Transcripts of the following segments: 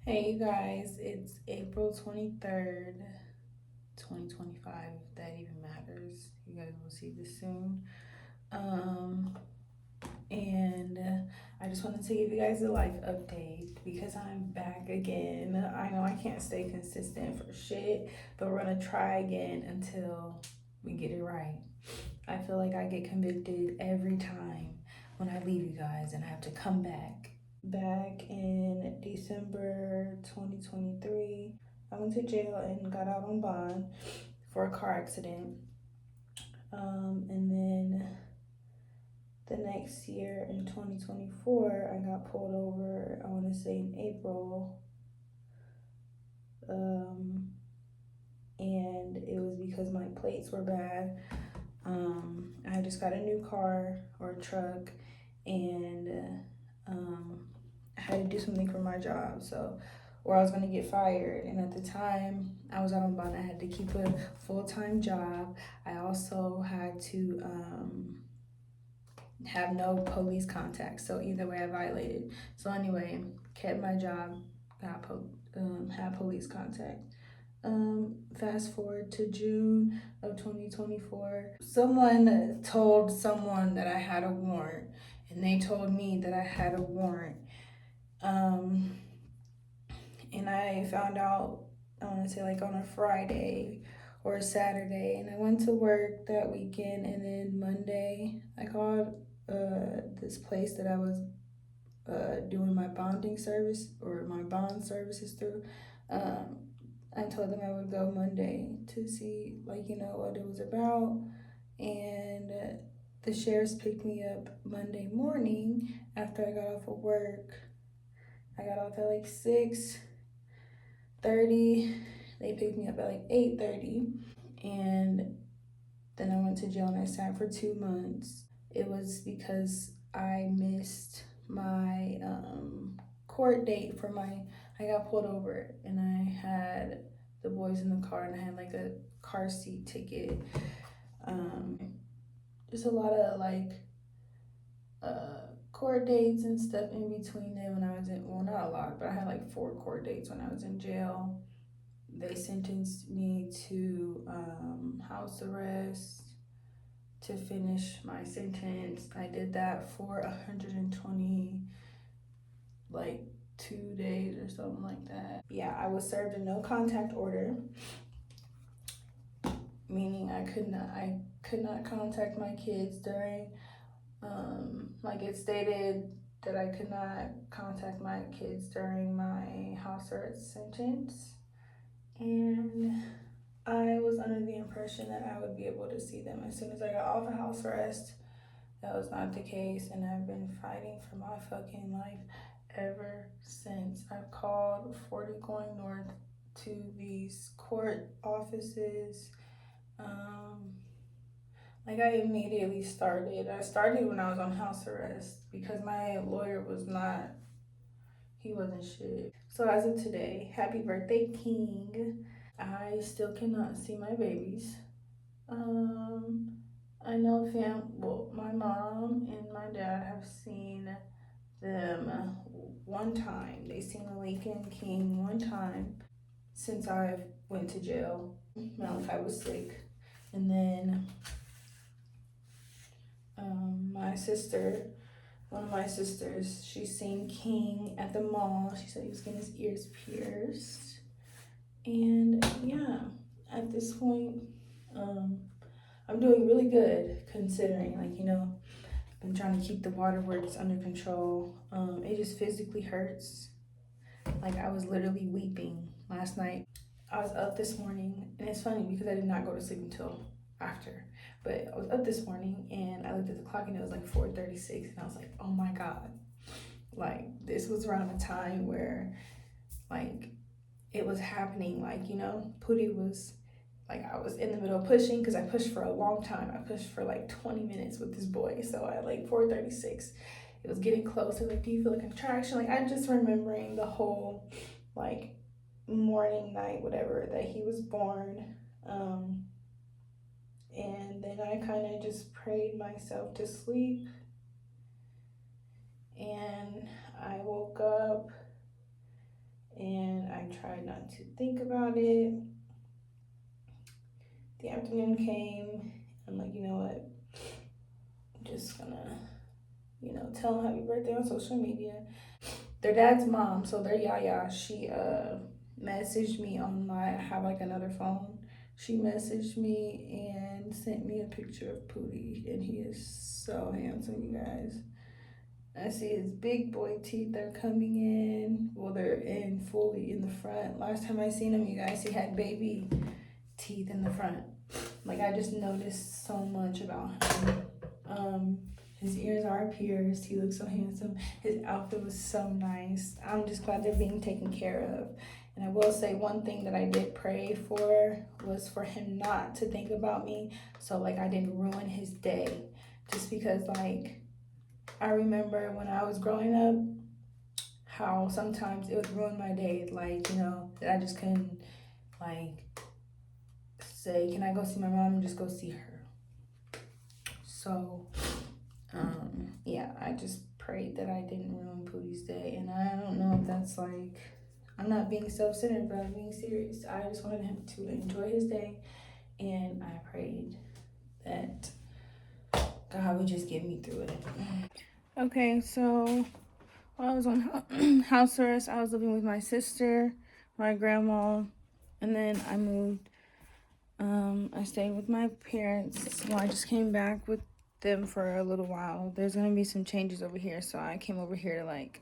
Hey you guys, it's April 23rd, 2025, if that even matters. You guys will see this soon. Um, and I just wanted to give you guys a life update because I'm back again. I know I can't stay consistent for shit, but we're gonna try again until we get it right. I feel like I get convicted every time when I leave you guys and I have to come back. Back in December 2023, I went to jail and got out on bond for a car accident. And then the next year in 2024, I got pulled over, I want to say in April. Um, and it was because my plates were bad. I just got a new car or truck, and I had to do something for my job. So, or I was gonna get fired. And at the time, I was out on bond. I had to keep a full time job. I also had to have no police contact. So either way, I violated. So anyway, kept my job. Had police contact. Fast forward to June of 2024. Someone told someone that I had a warrant, and they told me that I had a warrant. Um, and I found out, I want to say like on a Friday or a Saturday, and I went to work that weekend, and then Monday I called this place that I was doing my bonding service or my bond services through. Um, I told them I would go Monday to see, like, what it was about. And the sheriffs picked me up Monday morning after I got off of work. I got off at like 6:30. They picked me up at like 8:30. And then I went to jail and I sat for 2 months. It was because I missed my court date for my. I got pulled over and I had the boys in the car and I had like a car seat ticket. Um, just a lot of like court dates and stuff in between them when I was in. Well, not a lot, but I had like 4 court dates when I was in jail. They sentenced me to house arrest to finish my sentence. I did that for 120, like 2 days or something like that. Yeah, I was served a no contact order, meaning I could not contact my kids during like it stated that I could not contact my kids during my house arrest sentence. And I was under the impression that I would be able to see them as soon as I got off of house arrest. That was not the case, and I've been fighting for my fucking life ever since. I've called 40 going north to these court offices. Um, like I immediately started. I started when I was on house arrest because my lawyer was not. He wasn't shit. So as of today, happy birthday, King. I still cannot see my babies. Um, I know well, my mom and my dad have seen them one time. They seen Malika and King one time since I went to jail. Malachi was sick. And then my sister, one of my sisters, she's seen King at the mall. She said he was getting his ears pierced. And yeah, at this point, um, I'm doing really good considering, like, I'm trying to keep the waterworks under control. It just physically hurts. Like, I was literally weeping last night. I was up this morning, and it's funny because I did not go to sleep until after. But I was up this morning, and I looked at the clock, and it was like 4:36, and I was like, oh my God. Like, this was around a time where, like, it was happening. Like, Pootie was like, I was in the middle of pushing because I pushed for a long time. I pushed for like 20 minutes with this boy. So at like 4:36, it was getting close. I was like, do you feel a contraction? Like, I'm just remembering the whole like morning, night, whatever, that he was born. Um, and then I kind of just prayed myself to sleep. And I woke up and I tried not to think about it. The afternoon came. I'm like, you know what? I'm just gonna, tell them happy birthday on social media. Their dad's mom, so their yaya, she messaged me on my, I have like another phone. She messaged me and sent me a picture of Pootie, and he is so handsome, you guys. I see his big boy teeth are coming in. Well, they're in fully in the front. Last time I seen him, you guys, he had baby teeth in the front. Like, I just noticed so much about him. Um, his ears are pierced. He looks so handsome. His outfit was so nice. I'm just glad they're being taken care of. And I will say one thing that I did pray for was for him not to think about me. So, like, I didn't ruin his day. Just because, like, I remember when I was growing up, how sometimes it would ruin my day. Like, that I just couldn't, like, say, can I go see my mom and just go see her? So, yeah, I just prayed that I didn't ruin Pootie's day. And I don't know if that's like, I'm not being self-centered, but I'm being serious. I just wanted him to enjoy his day. And I prayed that God would just get me through it. Okay, so while I was on house arrest, I was living with my sister, my grandma, and then I moved. I stayed with my parents. Well, I just came back with them for a little while. There's gonna be some changes over here, so I came over here to like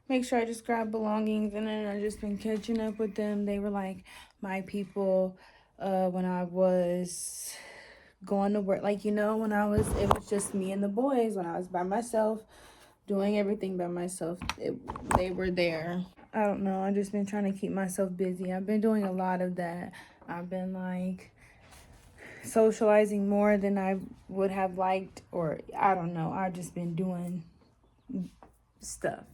make sure I just grab belongings, and then I just been catching up with them. They were like my people when I was going to work. Like, when it was just me and the boys, when I was by myself, doing everything by myself, they were there. I don't know. I've just been trying to keep myself busy. I've been doing a lot of that. I've been like socializing more than I would have liked, or I don't know. I've just been doing stuff.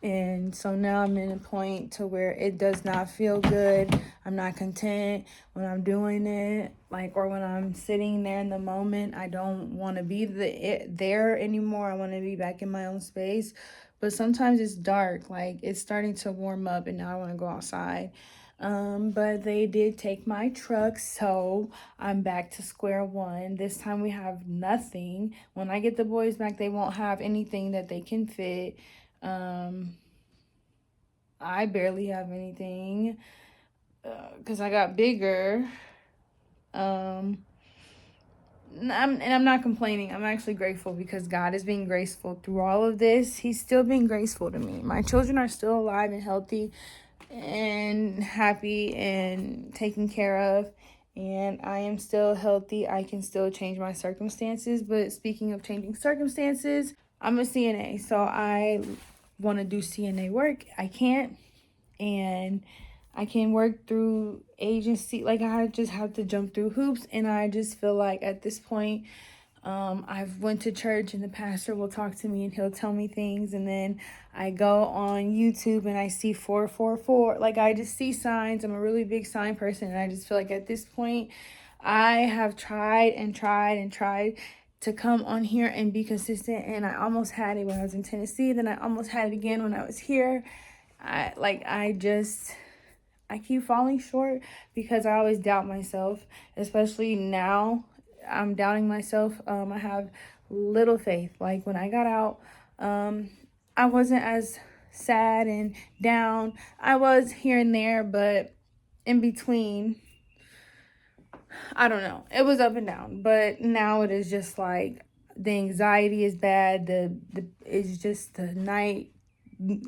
And so now I'm in a point to where it does not feel good. I'm not content when I'm doing it, like, or when I'm sitting there in the moment. I don't want to be there anymore. I want to be back in my own space. But sometimes it's dark, like it's starting to warm up, and now I want to go outside. But they did take my truck, so I'm back to square one. This time we have nothing. When I get the boys back, they won't have anything that they can fit. I barely have anything because I got bigger. I'm not complaining. I'm actually grateful because God is being graceful through all of this. He's still being graceful to me. My children are still alive and healthy and happy and taken care of. And I am still healthy. I can still change my circumstances. But speaking of changing circumstances, I'm a CNA. So I want to do CNA work. I can't. And I can work through agency. Like, I just have to jump through hoops. And I just feel like at this point, I've went to church and the pastor will talk to me and he'll tell me things, and then I go on YouTube and I see 444. Like, I just see signs. I'm a really big sign person, and I just feel like at this point I have tried and tried and tried to come on here and be consistent, and I almost had it when I was in Tennessee, then I almost had it again when I was here. I keep falling short because I always doubt myself, especially now. I'm doubting myself. I have little faith. Like, when I got out, I wasn't as sad and down. I was here and there, but in between, I don't know. It was up and down. But now it is just like the anxiety is bad. The it's just the night,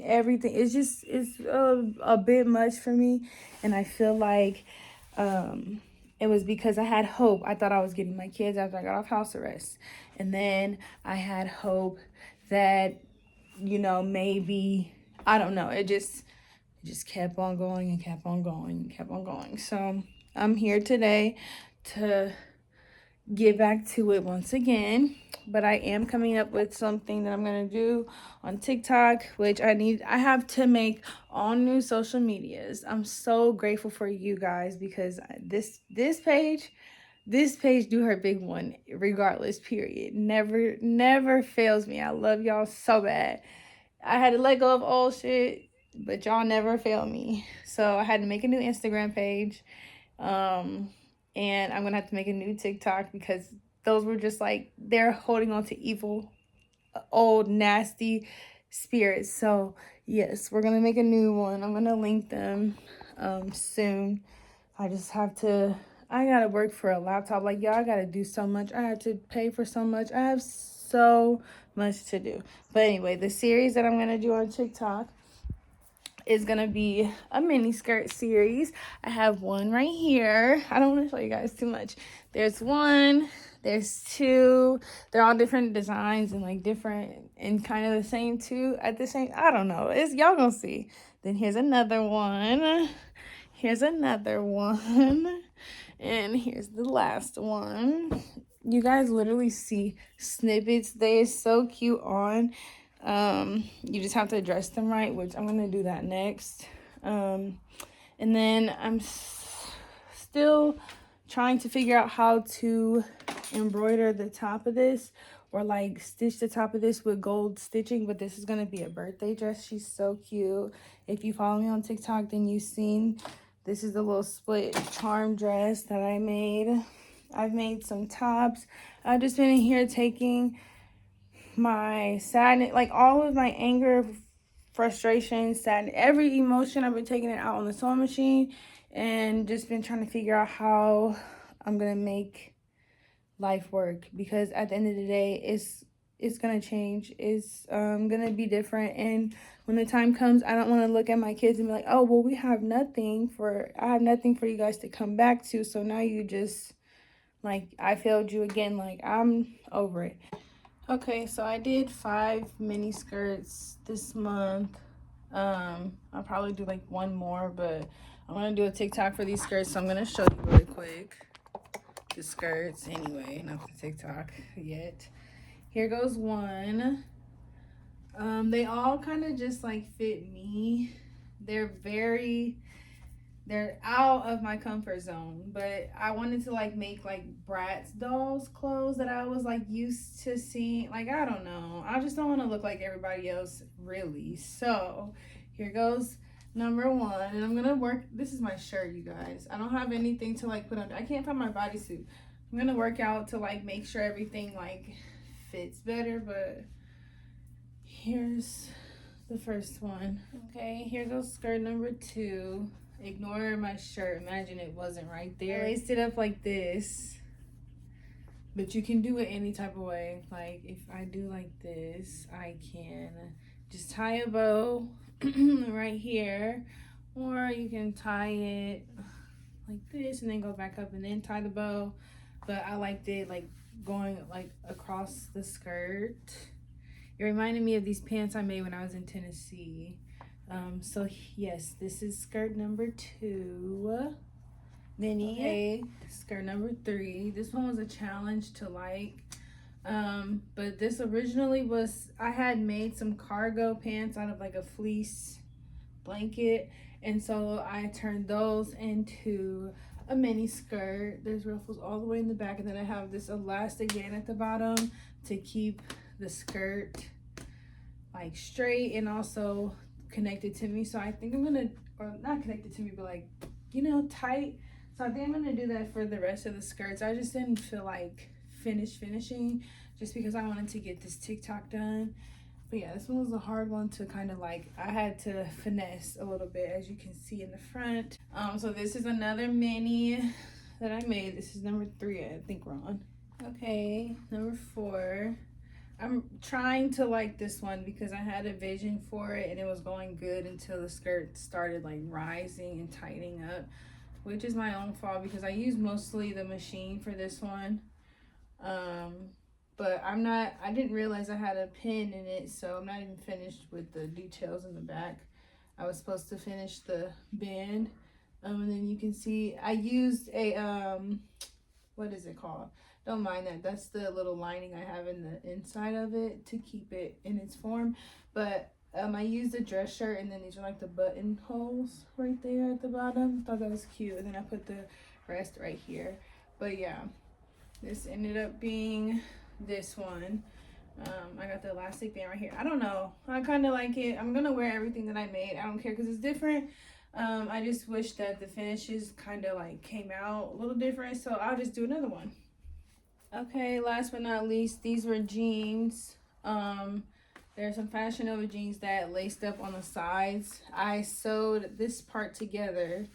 everything. It's a bit much for me, and I feel like it was because I had hope. I thought I was getting my kids after I got off house arrest, and then I had hope that maybe, I don't know. It just kept on going and kept on going and kept on going. So I'm here today to get back to it once again, but I am coming up with something that I'm going to do on TikTok, which I have to make all new social medias. I'm so grateful for you guys because this page do her big one regardless, period. Never fails me. I love y'all so bad. I had to let go of old shit. but y'all never fail me. So I had to make a new Instagram page. Um, and I'm gonna have to make a new TikTok because those were just like they're holding on to evil, old, nasty spirits. So yes, we're gonna make a new one. I'm gonna link them soon. I just have to. I gotta work for a laptop. Like, y'all, I gotta do so much. I have to pay for so much. I have so much to do. But anyway, the series that I'm gonna do on TikTok is gonna be a mini skirt series. I have one right here. I don't want to show you guys too much. There's one, there's two. They're all different designs and like different and kind of the same too at the same. I don't know. It's y'all gonna see. Then here's another one. Here's another one. And here's the last one. You guys literally see snippets. They are so cute on. You just have to address them right, which I'm gonna do that next. And then I'm still trying to figure out how to embroider the top of this or like stitch the top of this with gold stitching, but this is gonna be a birthday dress. She's so cute. If you follow me on TikTok, then you've seen this is the little split charm dress that I made. I've made some tops. I've just been in here taking my sadness, like all of my anger, frustration, sadness, every emotion. I've been taking it out on the sewing machine and just been trying to figure out how I'm gonna make life work, because at the end of the day it's gonna change. It's gonna be different, and when the time comes, I don't want to look at my kids and be like, oh well, I have nothing for you guys to come back to, so now you just like I failed you again. Like, I'm over it. Okay, so I did 5 mini skirts this month. I'll probably do like one more, but I'm gonna do a TikTok for these skirts, so I'm gonna show you really quick the skirts anyway, not the TikTok yet. Here goes one. They all kind of just like fit me. They're out of my comfort zone, but I wanted to like make like Bratz dolls clothes that I was like used to seeing. Like, I don't know, I just don't want to look like everybody else, really. So here goes number one, and I'm gonna work. This is my shirt, you guys. I don't have anything to like put on. I can't find my bodysuit. I'm gonna work out to like make sure everything like fits better, but here's the first one. Okay, here goes skirt number 2. Ignore my shirt. Imagine it wasn't right there. I laced it up like this, but you can do it any type of way. Like, if I do like this, I can just tie a bow right here, or you can tie it like this and then go back up and then tie the bow. But I liked it like going like across the skirt. It reminded me of these pants I made when I was in Tennessee. So yes, this is skirt number 2. Mini. Okay, skirt number 3. This one was a challenge to like. But this originally was, I had made some cargo pants out of like a fleece blanket, and so I turned those into a mini skirt. There's ruffles all the way in the back, and then I have this elastic band at the bottom to keep the skirt like straight and also connected to me. So I think I'm gonna, or not connected to me, but like, tight. So I think I'm gonna do that for the rest of the skirts. I just didn't feel like finishing just because I wanted to get this TikTok done. But yeah, this one was a hard one to kind of like, I had to finesse a little bit, as you can see in the front. So this is another mini that I made. This is number 3, I think we're on. Okay, number 4. I'm trying to like this one because I had a vision for it and it was going good until the skirt started like rising and tightening up, which is my own fault because I used mostly the machine for this one. But I didn't realize I had a pin in it, so I'm not even finished with the details in the back. I was supposed to finish the band. And then you can see I used a what is it called? Don't mind that. That's the little lining I have in the inside of it to keep it in its form. But I used a dress shirt, and then these are like the button holes right there at the bottom. Thought that was cute, and then I put the rest right here. But yeah, this ended up being this one. I got the elastic band right here. I don't know. I kind of like it. I'm gonna wear everything that I made. I don't care because it's different. I just wish that the finishes kind of like came out a little different. So I'll just do another one. Okay, last but not least, these were jeans. There's some Fashion Nova jeans that laced up on the sides. I sewed this part together.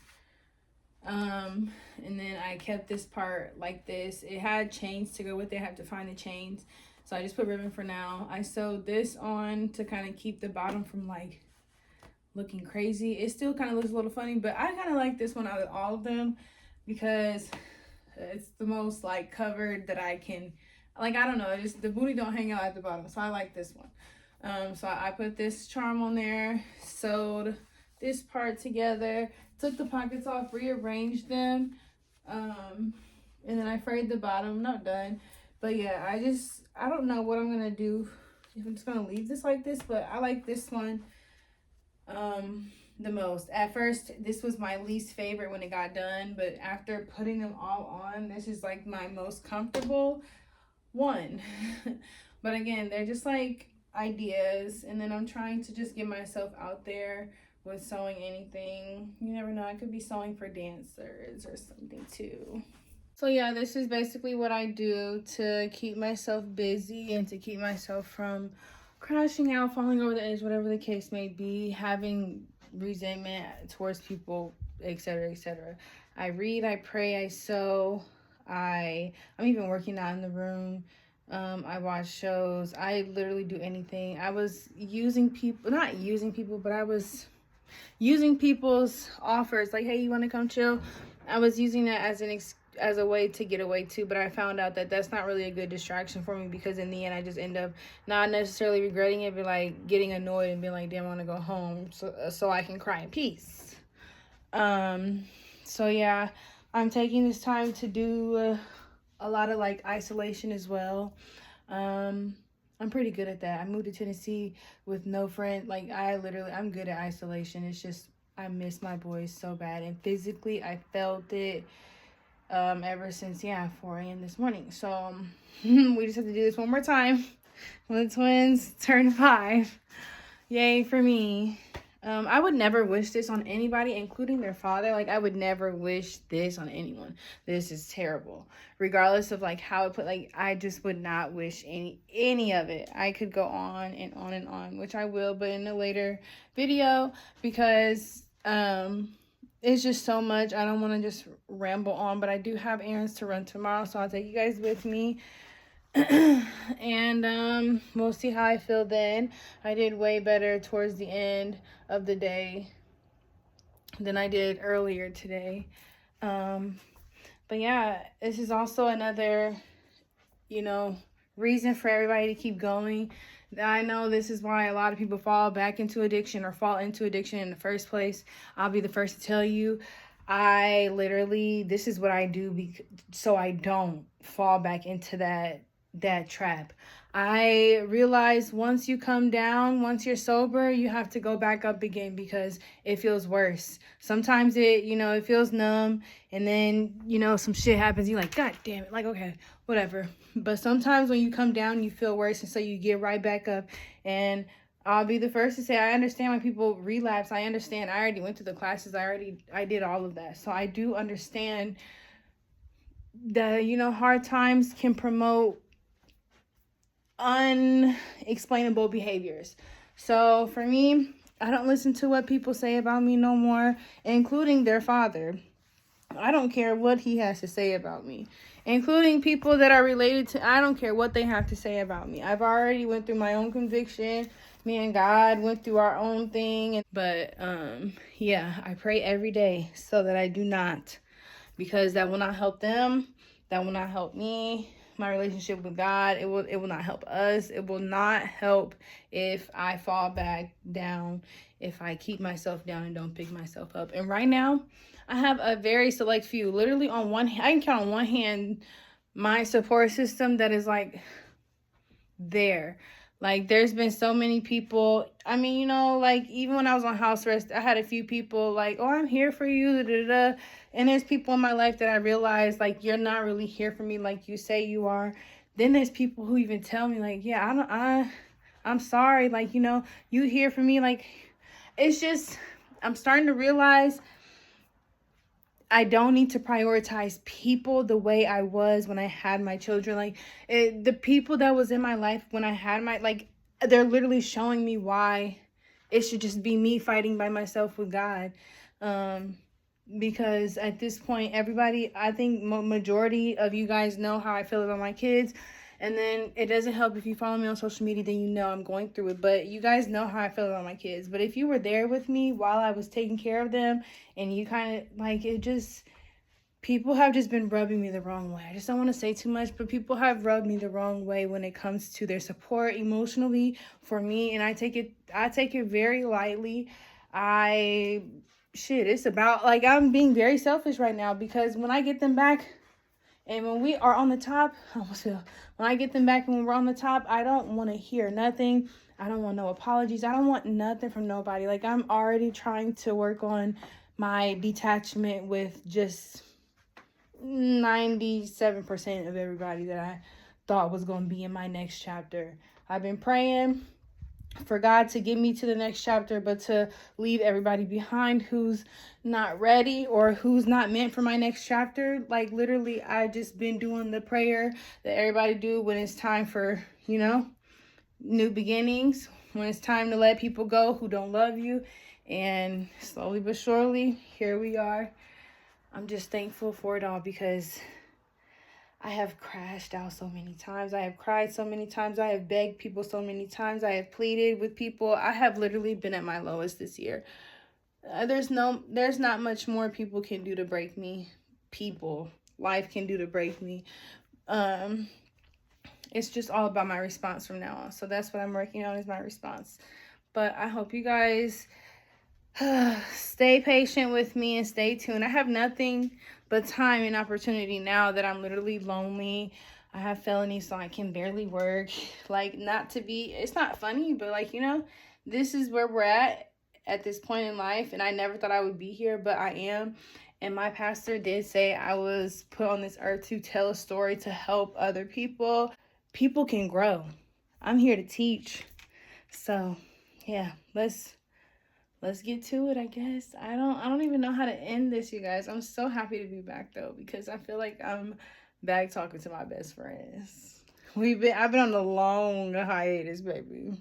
And then I kept this part like this. It had chains to go with it. I have to find the chains. So I just put ribbon for now. I sewed this on to kind of keep the bottom from like looking crazy. It still kind of looks a little funny, but I kind of like this one out of all of them because it's the most like covered that I can, like, I don't know, just the booty don't hang out at the bottom. So I like this one. So I put this charm on there, sewed this part together, took the pockets off, rearranged them, and then I frayed the bottom. Not done, but yeah, I don't know what I'm gonna do, if I'm just gonna leave this like this, but I like this one the most. At first this was my least favorite when it got done, but after putting them all on, this is like my most comfortable one. But again, they're just like ideas, and then I'm trying to just get myself out there with sewing anything. You never know, I could be sewing for dancers or something too. So yeah, this is basically what I do to keep myself busy and to keep myself from crashing out, falling over the edge, whatever the case may be, having resentment towards people, etc., etc. I read, I pray, I sew, I'm even working out in the room. I watch shows. I literally do anything. I was using people, not using people, but I was using people's offers like, hey, you want to come chill? I was using that as a way to get away too, but I found out that that's not really a good distraction for me, because in the end I just end up not necessarily regretting it, but like getting annoyed and being like, damn, I want to go home so I can cry in peace. So yeah, I'm taking this time to do a lot of like isolation as well. I'm pretty good at that. I moved to Tennessee with no friend. Like I'm good at isolation. It's just I miss my boys so bad, and physically I felt it ever since 4 a.m. this morning. So we just have to do this one more time when the twins turn 5. Yay for me. I would never wish this on anybody, including their father. Like, I would never wish this on anyone. This is terrible. Regardless of like how it put, like, I just would not wish any of it. I could go on and on and on, which I will, but in a later video, because it's just so much. I don't want to just ramble on, but I do have errands to run tomorrow, so I'll take you guys with me. And we'll see how I feel then. I did way better towards the end of the day than I did earlier today. But yeah, this is also another, reason for everybody to keep going. I know this is why a lot of people fall back into addiction or fall into addiction in the first place. I'll be the first to tell you, this is what I do so I don't fall back into that trap. I realize once you come down, once you're sober, you have to go back up again because it feels worse. Sometimes it feels numb, and then, some shit happens. You're like, God damn it. Like, okay, whatever. But sometimes when you come down, you feel worse. And so you get right back up. And I'll be the first to say, I understand when people relapse. I understand. I already went through the classes. I did all of that. So I do understand that, hard times can promote unexplainable behaviors. So for me, I don't listen to what people say about me no more, including their father. I don't care what he has to say about me, including people that are related to. I don't care what they have to say about me. I've already went through my own conviction. Me and God went through our own thing. But I pray every day so that I do not, because that will not help them. That will not help me. My relationship with God, it will not help us. It will not help if I fall back down, if I keep myself down and don't pick myself up. And right now, I have a very select few. Literally on one hand, I can count on one hand my support system that is like there. Like, there's been so many people. I mean, like, even when I was on house arrest, I had a few people like, oh, I'm here for you, da, da, da. And there's people in my life that I realized, like, you're not really here for me like you say you are. then there's people who even tell me like, yeah, I'm sorry, like, you know, you hear from me, like, it's just, I'm starting to realize I don't need to prioritize people the way I was when I had my children. Like, the people that was in my life when I had my, like, they're literally showing me why it should just be me fighting by myself with God. Um, because at this point, everybody, I think majority of you guys know how I feel about my kids. And then it doesn't help if you follow me on social media, then you know I'm going through it. But you guys know how I feel about my kids. But if you were there with me while I was taking care of them, and you kind of like it, just people have just been rubbing me the wrong way. I just don't want to say too much, but people have rubbed me the wrong way when it comes to their support emotionally for me, and I take it very lightly. I shit, it's about like I'm being very selfish right now because when I get them back and when we are on the top, I almost feel when I get them back and when we're on the top, I don't want to hear nothing. I don't want no apologies. I don't want nothing from nobody. Like I'm already trying to work on my detachment with just 97% of everybody that I thought was going to be in my next chapter. I've been praying for God to get me to the next chapter, but to leave everybody behind who's not ready or who's not meant for my next chapter. Like literally, I just been doing the prayer that everybody do when it's time for, you know, new beginnings, when it's time to let people go who don't love you. And slowly but surely, here we are. I'm just thankful for it all because I have crashed out so many times. I have cried so many times. I have begged people so many times. I have pleaded with people. I have literally been at my lowest this year. There's not much more people can do to break me. People, life can do to break me. Um, it's just all about my response from now on. So that's what I'm working on is my response. But I hope you guys stay patient with me and stay tuned. I have nothing but time and opportunity now that I'm literally lonely. I have felonies, so I can barely work. Like, not to be, it's not funny, but like, you know, this is where we're at this point in life. And I never thought I would be here, but I am. And my pastor did say I was put on this earth to tell a story to help other people. People can grow. I'm here to teach. So, yeah, let's get to it, I guess. I don't even know how to end this, you guys. I'm so happy to be back though because I feel like I'm back talking to my best friends. I've been on a long hiatus, baby.